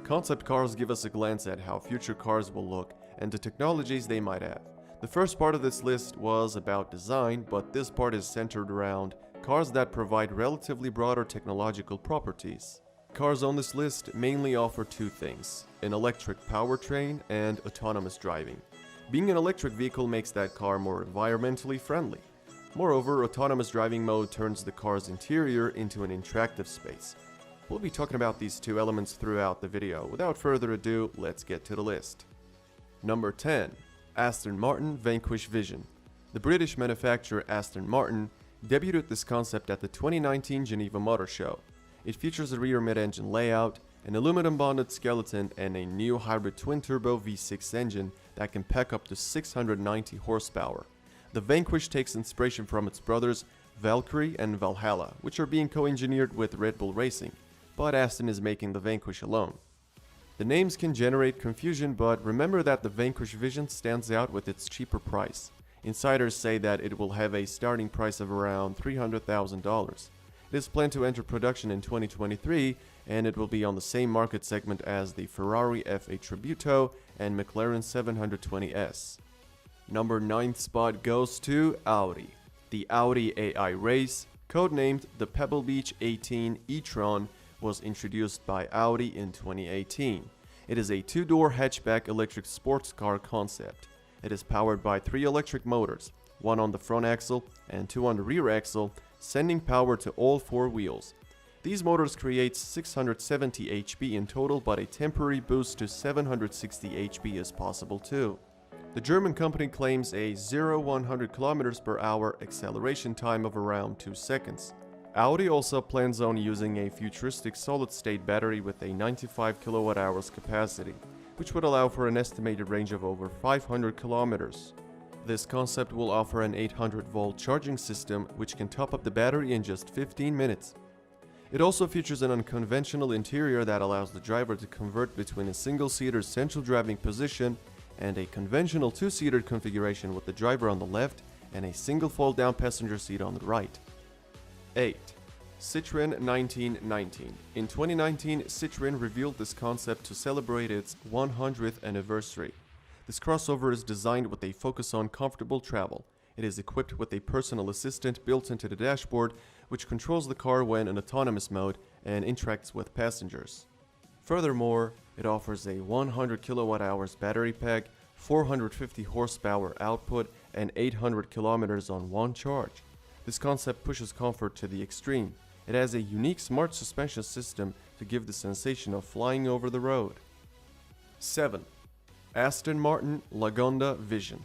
Concept cars give us a glance at how future cars will look and the technologies they might have. The first part of this list was about design, but this part is centered around cars that provide relatively broader technological properties. Cars on this list mainly offer two things: an electric powertrain and autonomous driving. Being an electric vehicle makes that car more environmentally friendly. Moreover, autonomous driving mode turns the car's interior into an interactive space. We'll be talking about these two elements throughout the video. Without further ado, let's get to the list. Number 10. Aston Martin Vanquish Vision. The British manufacturer Aston Martin debuted this concept at the 2019 Geneva Motor Show. It features a rear mid-engine layout, an aluminum-bonded skeleton, and a new hybrid twin-turbo V6 engine that can pack up to 690 horsepower. The Vanquish takes inspiration from its brothers Valkyrie and Valhalla, which are being co-engineered with Red Bull Racing, but Aston is making the Vanquish alone. The names can generate confusion, but remember that the Vanquish Vision stands out with its cheaper price. Insiders say that it will have a starting price of around $300,000. It is planned to enter production in 2023, and it will be on the same market segment as the Ferrari F8 Tributo and McLaren 720S. Number 9th spot goes to Audi. The Audi AI race, codenamed the Pebble Beach 18 e-tron, was introduced by Audi in 2018. It is a two-door hatchback electric sports car concept. It is powered by 3 electric motors, one on the front axle and 2 on the rear axle, sending power to all 4 wheels. These motors create 670 HP in total, but a temporary boost to 760 HP is possible too. The German company claims a 0-100 km per hour acceleration time of around 2 seconds. Audi also plans on using a futuristic solid-state battery with a 95 kWh capacity, which would allow for an estimated range of over 500 kilometers. This concept will offer an 800-volt charging system which can top up the battery in just 15 minutes. It also features an unconventional interior that allows the driver to convert between a single-seater central driving position and a conventional 2-seater configuration with the driver on the left and a single fold-down passenger seat on the right. 8. Citroën 1919. In 2019, Citroën revealed this concept to celebrate its 100th anniversary. This crossover is designed with a focus on comfortable travel. It is equipped with a personal assistant built into the dashboard, which controls the car when in autonomous mode and interacts with passengers. Furthermore, it offers a 100 kWh battery pack, 450 horsepower output, and 800 kilometers on one charge. This concept pushes comfort to the extreme. It has a unique smart suspension system to give the sensation of flying over the road. 7. Aston Martin Lagonda Vision.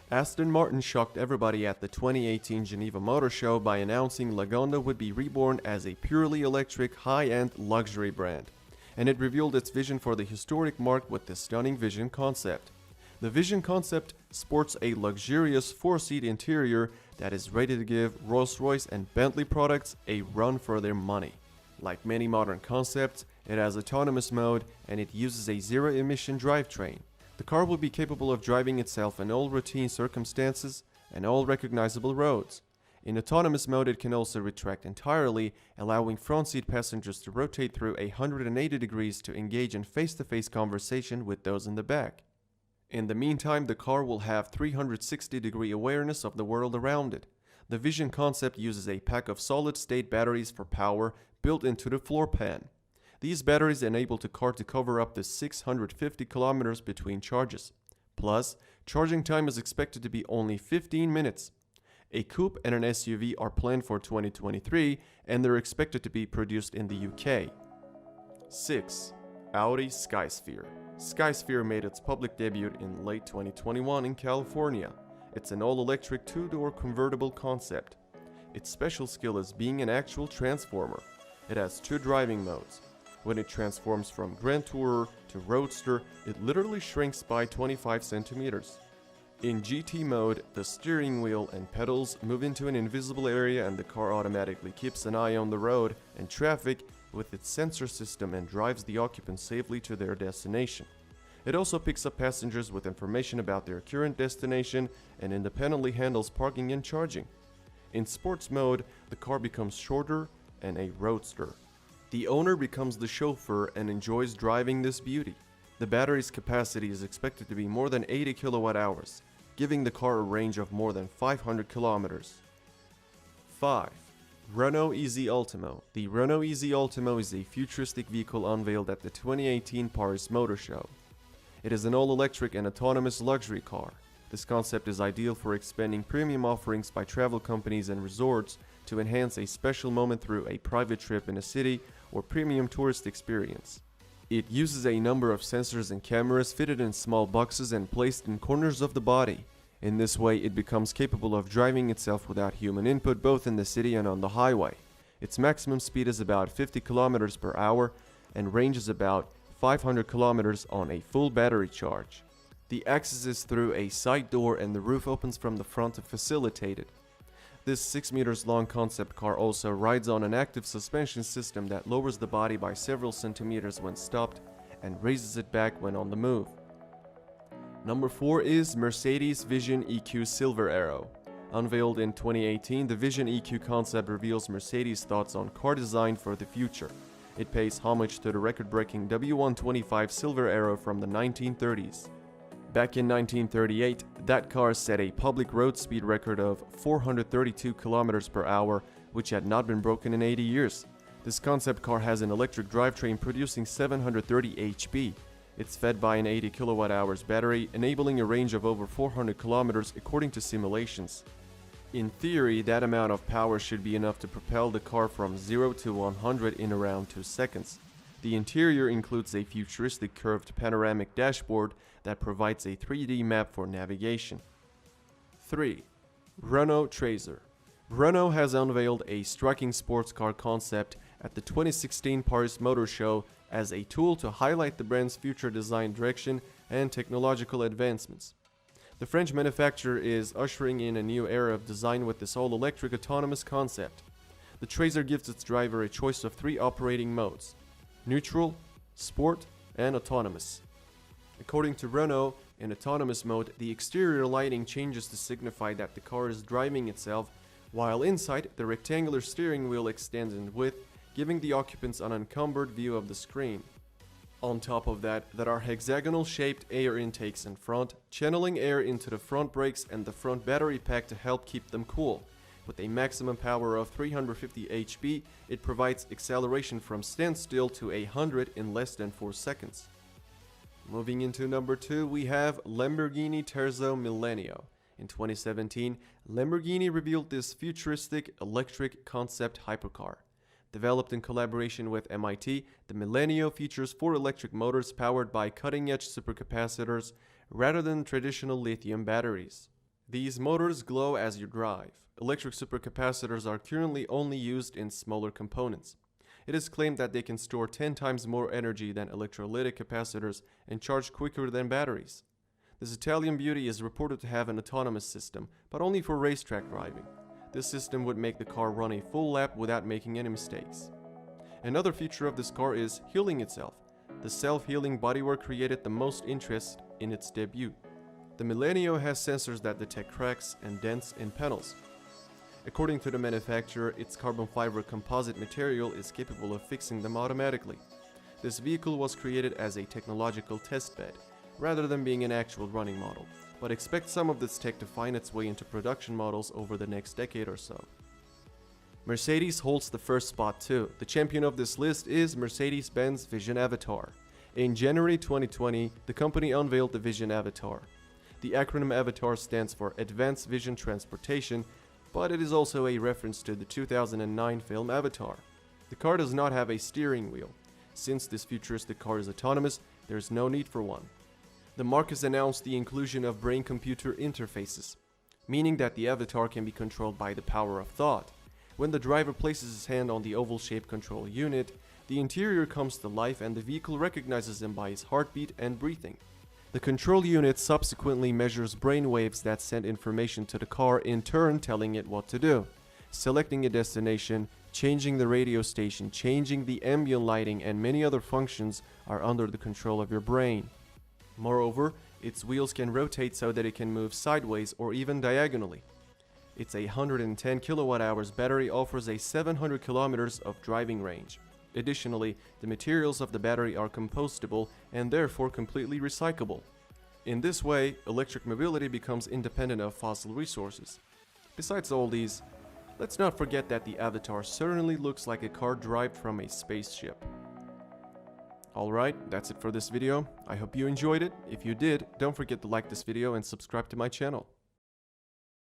Aston Martin shocked everybody at the 2018 Geneva Motor Show by announcing Lagonda would be reborn as a purely electric, high-end luxury brand. And it revealed its vision for the historic marque with the stunning Vision concept. The Vision concept sports a luxurious 4-seat interior that is ready to give Rolls-Royce and Bentley products a run for their money. Like many modern concepts, it has autonomous mode and it uses a zero-emission drivetrain. The car will be capable of driving itself in all routine circumstances and all recognizable roads. In autonomous mode, it can also retract entirely, allowing front seat passengers to rotate through 180 degrees to engage in face-to-face conversation with those in the back. In the meantime, the car will have 360-degree awareness of the world around it. The Vision concept uses a pack of solid-state batteries for power built into the floor pan. These batteries enable the car to cover up to 650 kilometers between charges. Plus, charging time is expected to be only 15 minutes. A coupe and an SUV are planned for 2023, and they're expected to be produced in the UK. 6. Audi Skysphere. Skysphere made its public debut in late 2021 in California. It's an all-electric 2-door convertible concept. Its special skill is being an actual transformer. It has 2 driving modes. When it transforms from Grand Tourer to Roadster, it literally shrinks by 25 centimeters. In GT mode, the steering wheel and pedals move into an invisible area and the car automatically keeps an eye on the road and traffic with its sensor system and drives the occupants safely to their destination. It also picks up passengers with information about their current destination and independently handles parking and charging. In sports mode, the car becomes shorter and a roadster. The owner becomes the chauffeur and enjoys driving this beauty. The battery's capacity is expected to be more than 80 kilowatt hours, giving the car a range of more than 500 kilometers. 5. Renault Easy Ultimo. The Renault Easy Ultimo is a futuristic vehicle unveiled at the 2018 Paris Motor Show. It is an all-electric and autonomous luxury car. This concept is ideal for expanding premium offerings by travel companies and resorts to enhance a special moment through a private trip in a city or premium tourist experience. It uses a number of sensors and cameras fitted in small boxes and placed in corners of the body. In this way, it becomes capable of driving itself without human input both in the city and on the highway. Its maximum speed is about 50 kilometers per hour and ranges about 500 kilometers on a full battery charge. The access is through a side door and the roof opens from the front to facilitate it. This 6 meters long concept car also rides on an active suspension system that lowers the body by several centimeters when stopped and raises it back when on the move. Number 4 is Mercedes Vision EQ Silver Arrow. Unveiled in 2018, the Vision EQ concept reveals Mercedes' thoughts on car design for the future. It pays homage to the record-breaking W125 Silver Arrow from the 1930s. Back in 1938, that car set a public road speed record of 432 km per hour, which had not been broken in 80 years. This concept car has an electric drivetrain producing 730 HP. It's fed by an 80 kWh battery, enabling a range of over 400 km according to simulations. In theory, that amount of power should be enough to propel the car from 0 to 100 in around 2 seconds. The interior includes a futuristic curved panoramic dashboard that provides a 3D map for navigation. 3. Renault Tracer. Renault has unveiled a striking sports car concept at the 2016 Paris Motor Show as a tool to highlight the brand's future design direction and technological advancements. The French manufacturer is ushering in a new era of design with this all-electric autonomous concept. The Tracer gives its driver a choice of 3 operating modes: neutral, sport, and autonomous. According to Renault, in autonomous mode, the exterior lighting changes to signify that the car is driving itself, while inside, the rectangular steering wheel extends in width, giving the occupants an unencumbered view of the screen. On top of that, there are hexagonal-shaped air intakes in front, channeling air into the front brakes and the front battery pack to help keep them cool. With a maximum power of 350 HP, it provides acceleration from standstill to 100 in less than 4 seconds. Moving into number 2, we have Lamborghini Terzo Millennio. In 2017, Lamborghini revealed this futuristic electric concept hypercar. Developed in collaboration with MIT, the Millennio features 4 electric motors powered by cutting-edge supercapacitors rather than traditional lithium batteries. These motors glow as you drive. Electric supercapacitors are currently only used in smaller components. It is claimed that they can store 10 times more energy than electrolytic capacitors and charge quicker than batteries. This Italian beauty is reported to have an autonomous system, but only for racetrack driving. This system would make the car run a full lap without making any mistakes. Another feature of this car is healing itself. The self-healing bodywork created the most interest in its debut. The Millennio has sensors that detect cracks and dents in panels. According to the manufacturer, its carbon fiber composite material is capable of fixing them automatically. This vehicle was created as a technological testbed, rather than being an actual running model, but expect some of this tech to find its way into production models over the next decade or so. Mercedes holds the first spot too. The champion of this list is Mercedes-Benz Vision Avatar. In January 2020, the company unveiled the Vision Avatar. The acronym Avatar stands for Advanced Vision Transportation, but it is also a reference to the 2009 film Avatar. The car does not have a steering wheel. Since this futuristic car is autonomous, there is no need for one. The marque has announced the inclusion of brain-computer interfaces, meaning that the avatar can be controlled by the power of thought. When the driver places his hand on the oval-shaped control unit, the interior comes to life and the vehicle recognizes him by his heartbeat and breathing. The control unit subsequently measures brain waves that send information to the car, in turn telling it what to do. Selecting a destination, changing the radio station, changing the ambient lighting, and many other functions are under the control of your brain. Moreover, its wheels can rotate so that it can move sideways or even diagonally. Its 110 kWh battery offers a 700 km of driving range. Additionally, the materials of the battery are compostable and therefore completely recyclable. In this way, electric mobility becomes independent of fossil resources. Besides all these, let's not forget that the Avatar certainly looks like a car derived from a spaceship. Alright, that's it for this video. I hope you enjoyed it. If you did, don't forget to like this video and subscribe to my channel.